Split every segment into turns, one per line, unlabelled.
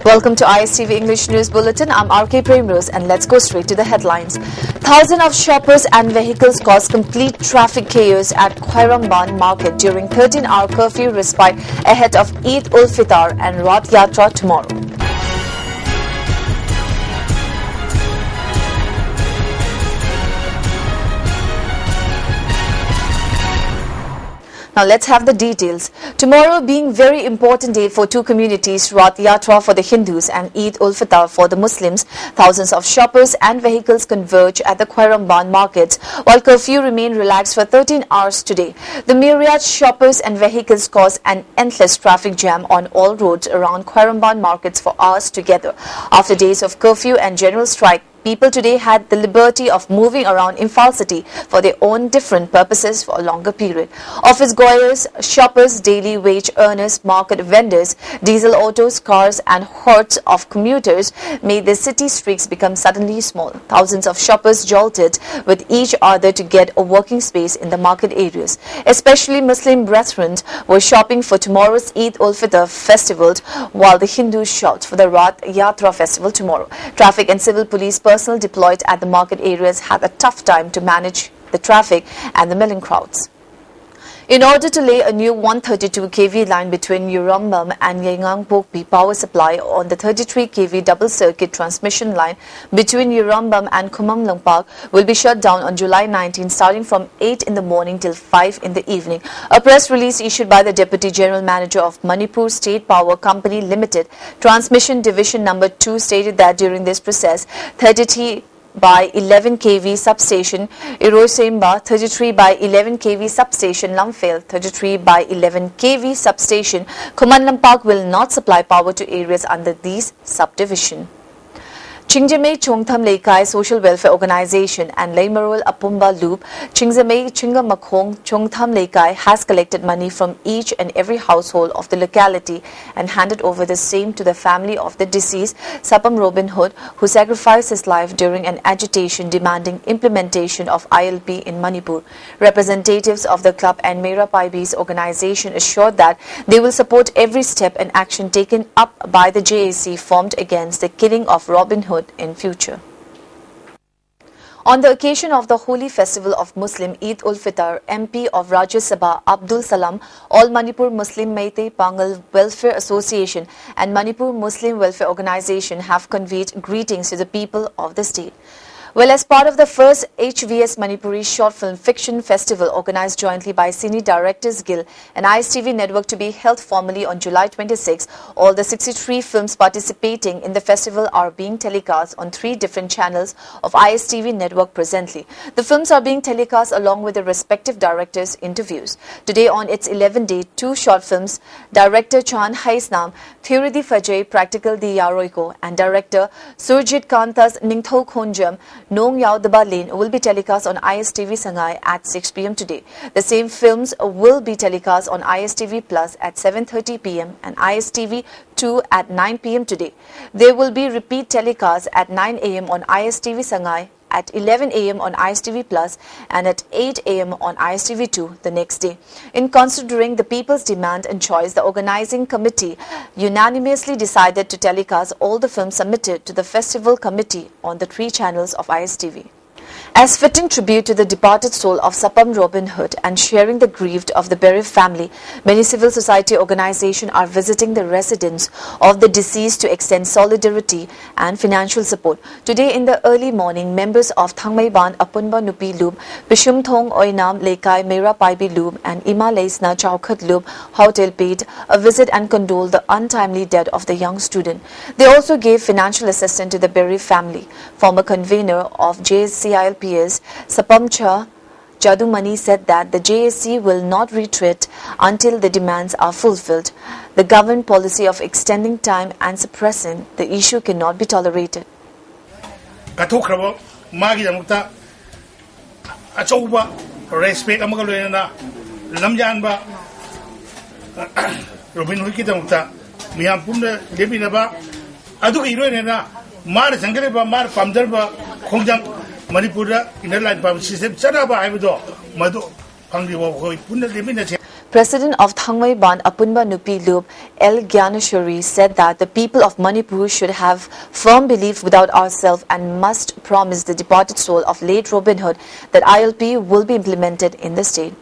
Welcome to ISTV English News Bulletin. I'm RK Primrose and let's go straight to the headlines. Thousands of shoppers and vehicles caused complete traffic chaos at Khairamban market during 13-hour curfew respite ahead of Eid ul Fitr and Rath Yatra tomorrow. Now let's have the details. Tomorrow being very important day for two communities, Rath Yatra for the Hindus and Eid ul Fitr for the Muslims, thousands of shoppers and vehicles converge at the Khairamban markets, while curfew remained relaxed for 13 hours today. The myriad shoppers and vehicles caused an endless traffic jam on all roads around Khairamban markets for hours together. After days of curfew and general strike, people today had the liberty of moving around Imphal city for their own different purposes for a longer period. Office goers, shoppers, daily wage earners, market vendors, diesel autos, cars and hordes of commuters made the city streets become suddenly small. Thousands of shoppers jolted with each other to get a working space in the market areas. Especially Muslim brethren were shopping for tomorrow's Eid ul Fitr festival, while the Hindus shopped for the Rath Yatra festival tomorrow. Traffic and civil police personnel deployed at the market areas had a tough time to manage the traffic and the milling crowds. In order to lay a new 132 kV line between Urambam and Yengang-Pokpi power supply on the 33 kV double circuit transmission line between Urambam and Khumamlang Park will be shut down on July 19 starting from 8 in the morning till 5 in the evening. A press release issued by the Deputy General Manager of Manipur State Power Company Limited, Transmission Division Number 2 stated that during this process, 33 by 11 kV substation Irosemba, 33 by 11 kV substation Lamphel, 33 by 11 kV substation Khumamlang Park will not supply power to areas under these subdivision. Chingjamei Chongtham Leikai Social Welfare Organization and Leimarol Apumba Loop, Chingjamei Chingamakhong Chongtham Leikai has collected money from each and every household of the locality and handed over the same to the family of the deceased Sapam Robin Hood, who sacrificed his life during an agitation demanding implementation of ILP in Manipur. Representatives of the club and Mera Paibi's organization assured that they will support every step and action taken up by the JAC formed against the killing of Robin Hood in future. On the occasion of the holy festival of Muslim Eid ul Fitr, MP of Rajya Sabha Abdul Salam, All Manipur Muslim Meitei Pangal Welfare Association and Manipur Muslim Welfare Organization have conveyed greetings to the people of the state. Well, as part of the first HVS Manipuri Short Film Fiction Festival organized jointly by Cine Directors Guild and ISTV Network to be held formally on July 26, all the 63 films participating in the festival are being telecast on 3 different channels of ISTV Network presently. The films are being telecast along with the respective directors' interviews. Today on its 11th day, 2 short films, director Chan Haisnam, Theory di Fajay, Practical di Yaroiko and director Surjit Kanta's Ningtho Khonjam, Nong Yao Daba Lane will be telecast on ISTV Sangai at 6 p.m. today. The same films will be telecast on ISTV Plus at 7:30 p.m. and ISTV 2 at 9 p.m. today. There will be repeat telecasts at 9 a.m. on ISTV Sangai, at 11 a.m. on ISTV Plus and at 8 a.m. on ISTV 2 the next day. In considering the people's demand and choice, the organizing committee unanimously decided to telecast all the films submitted to the festival committee on the 3 channels of ISTV. As fitting tribute to the departed soul of Sapam Robin Hood and sharing the grief of the bereaved family, many civil society organizations are visiting the residents of the deceased to extend solidarity and financial support. Today in the early morning, members of Thangmaiban Apunba Nupi Loop, Bishumthong Oinam Leikai Mera Paibi Loop and Ima Leisna Chowkhat Loop Hotel paid a visit and condoled the untimely death of the young student. They also gave financial assistance to the bereaved family. Former convener of JSCILPS Sapamcha Jadumani said that the JSC will not retreat until the demands are fulfilled. The government policy of extending time and suppressing the issue cannot be tolerated. President of Thangmaiban Apunba Nupi Loop, L. Gyaneshwari, said that the people of Manipur should have firm belief without ourselves and must promise the departed soul of late Robin Hood that ILP will be implemented in the state.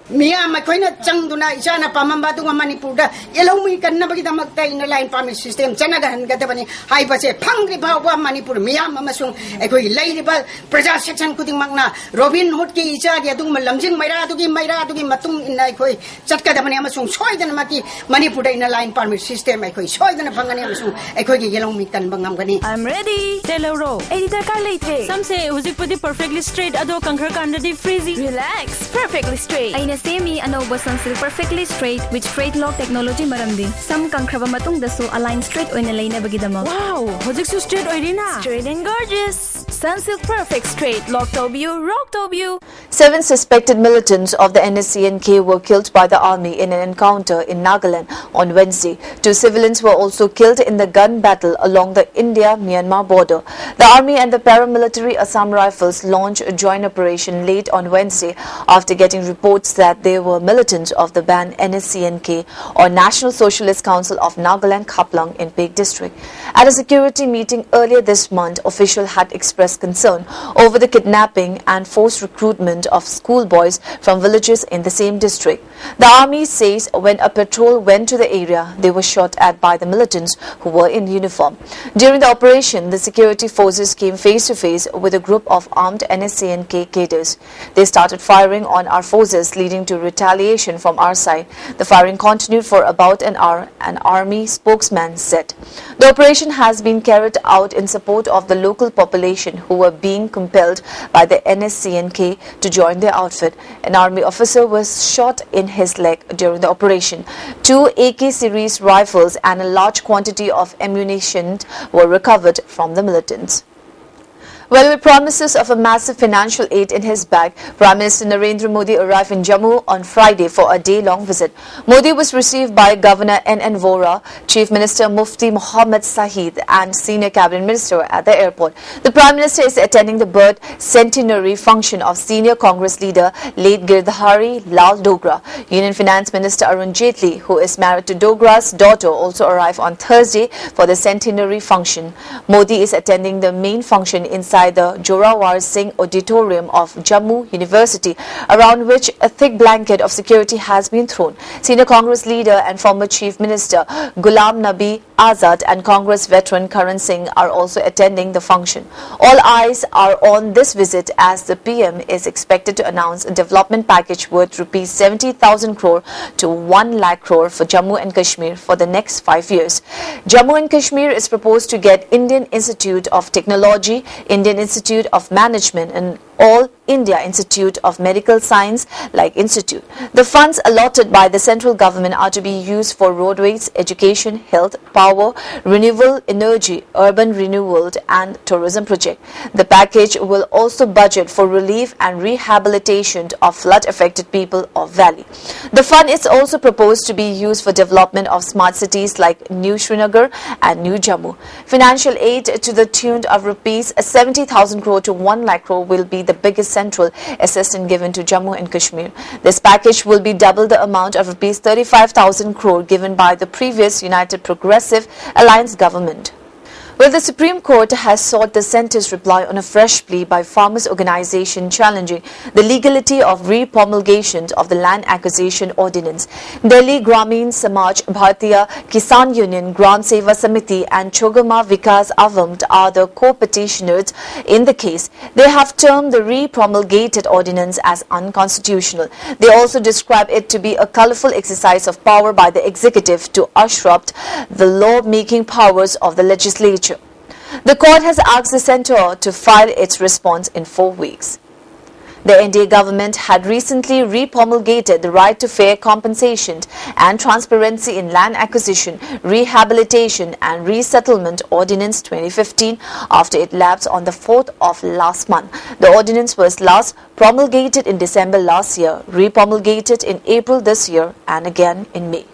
Mia makoina changduna isana pamamba tunga Manipurda yellow mi kan nabagita magta in the line farming system Chanagan Gatabani Hypase Pangri Bawa Manipur Mia Mamasung Ekoi Ladyball Praja section Kuting Magna Robin Hoodki Isha Yatung Lamjing Maira to give Matung in Ikoi Chatkadamani Amasung Soy than Maki Manipur in the line farming system Ekoi Soy than a Panganiamasung Ekoi yellow mi kan Bangangani.
I'm ready. Telero. Editor Carlate. Some say was it pretty perfectly straight ado kanker kandadi freezy. Relax. Perfectly straight. Semi Anoba Sunsilk perfectly straight with straight lock technology maramdi. Some kankraba matung daso align straight oina laina bagidamo. Wow, hojik su straight oirina. Straight and gorgeous. Sunsilk perfect straight lock tobu, rock tobu.
7 suspected militants of the NSCNK were killed by the army in an encounter in Nagaland on Wednesday. 2 civilians were also killed in the gun battle along the India-Myanmar border. The army and the paramilitary Assam Rifles launched a joint operation late on Wednesday after getting reports that they were militants of the banned NSCNK or National Socialist Council of Nagaland Kaplang in Pek district. At a security meeting earlier this month, officials had expressed concern over the kidnapping and forced recruitment of schoolboys from villages in the same district. The army says when a patrol went to the area, they were shot at by the militants who were in uniform. During the operation, the security forces came face to face with a group of armed NSCNK cadres. They started firing on our forces, leading to retaliation from our side. The firing continued for about an hour, an army spokesman said. The operation has been carried out in support of the local population who were being compelled by the NSCNK to join their outfit. An army officer was shot in his leg during the operation. 2 AK series rifles and a large quantity of ammunition were recovered from the militants. Well, with promises of a massive financial aid in his bag, Prime Minister Narendra Modi arrived in Jammu on Friday for a day-long visit. Modi was received by Governor N.N. Vora, Chief Minister Mufti Mohammad Sahid and Senior Cabinet Minister at the airport. The Prime Minister is attending the birth centenary function of Senior Congress leader late Girdhari Lal Dogra. Union Finance Minister Arun Jaitley, who is married to Dogra's daughter, also arrived on Thursday for the centenary function. Modi is attending the main function inside the Jorawar Singh Auditorium of Jammu University, around which a thick blanket of security has been thrown. Senior Congress leader and former Chief Minister Ghulam Nabi Azad and Congress veteran Karan Singh are also attending the function. All eyes are on this visit as the PM is expected to announce a development package worth rupees 70,000 crore to 1 lakh crore for Jammu and Kashmir for the next 5 years. Jammu and Kashmir is proposed to get Indian Institute of Technology, Indian Institute of Management and All India Institute of Medical Science like institute. The funds allotted by the central government are to be used for roadways, education, health, power, renewable energy, urban renewal and tourism project. The package will also budget for relief and rehabilitation of flood-affected people of Valley. The fund is also proposed to be used for development of smart cities like New Srinagar and New Jammu. Financial aid to the tune of rupees 70,000 crore to 1 lakh crore will be the biggest central assistance given to Jammu and Kashmir. This package will be double the amount of rupees 35,000 crore given by the previous United Progressive Alliance government. Well, the Supreme Court has sought the centre's reply on a fresh plea by farmers' organisation challenging the legality of reformulation of the Land Acquisition Ordinance. Delhi Gramin Samaj, Bharatiya Kisan Union, Gram Seva Samiti and Chogama Vikas Avam are the co-petitioners in the case. They have termed the reformulgated ordinance as unconstitutional. They also describe it to be a colourful exercise of power by the executive to disrupt the law-making powers of the legislature. The court has asked the centre to file its response in 4 weeks. The NDA government had recently reformulgated the right to fair compensation and transparency in land acquisition, rehabilitation and resettlement Ordinance 2015 after it lapsed on the 4th of last month. The ordinance was last promulgated in December last year, reformulgated in April this year and again in May.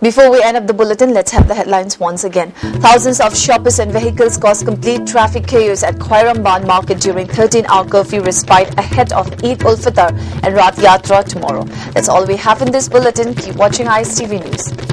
Before we end up the bulletin, let's have the headlines once again. Thousands of shoppers and vehicles caused complete traffic chaos at Khairamban market during 13-hour curfew respite ahead of Eid ul Fitr and Rath Yatra tomorrow. That's all we have in this bulletin. Keep watching ISTV News.